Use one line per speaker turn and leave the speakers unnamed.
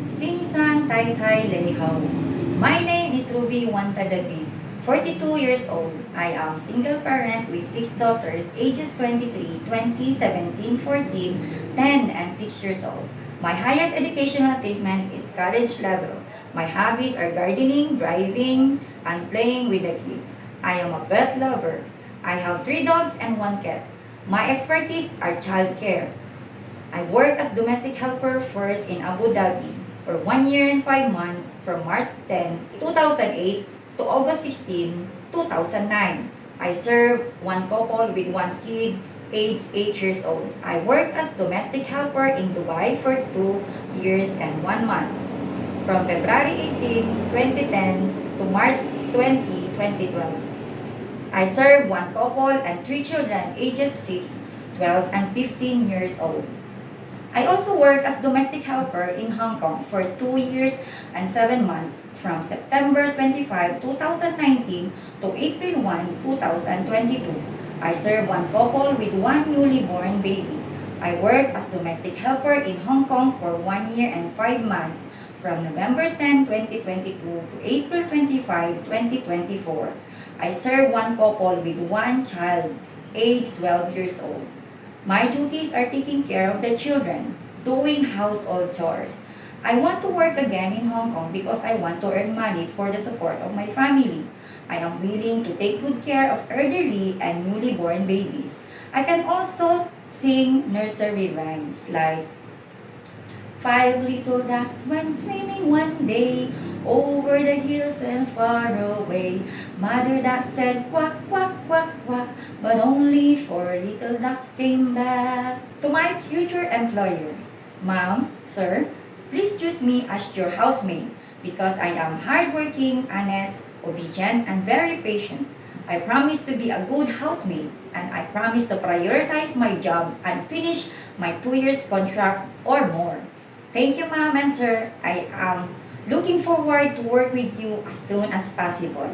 Sing sang tai tai lay ho. My name is Ruby Wanta David, 42 years old. I am single parent with 6 daughters ages 23, 20, 17, 14, 10, and 6 years old. My highest educational attainment is college level. My hobbies are gardening, driving, and playing with the kids. I am a pet lover. I have 3 dogs and 1 cat. My expertise are child care. I work as domestic helper first in Abu Dhabi for 1 year and 5 months from March 10, 2008 to August 16, 2009. I serve 1 couple with 1 kid aged 8 years old. I work as domestic helper in Dubai for 2 years and 1 month from February 18, 2010 to March 20, 2012. I serve 1 couple and 3 children ages 6, 12, and 15 years old. I also work as domestic helper in Hong Kong for 2 years and 7 months from September 25, 2019 to April 1, 2022. I serve 1 couple with 1 newly born baby. I work as domestic helper in Hong Kong for 1 year and 5 months from November 10, 2022 to April 25, 2024. I serve 1 couple with 1 child aged 12 years old. My duties are taking care of the children, doing household chores. I want to work again in Hong Kong because I want to earn money for the support of my family. I am willing to take good care of elderly and newly born babies. I can also sing nursery rhymes like 5 little ducks went swimming one day over the hills and far away. Mother duck said quack, quack, quack, quack, but only 4 little ducks came back. To my future employer, Mom, Sir, please choose me as your housemaid because I am hardworking, honest, obedient, and very patient. I promise to be a good housemaid and I promise to prioritize my job and finish my 2 years contract or more. Thank you, Ma'am and Sir. I am looking forward to work with you as soon as possible.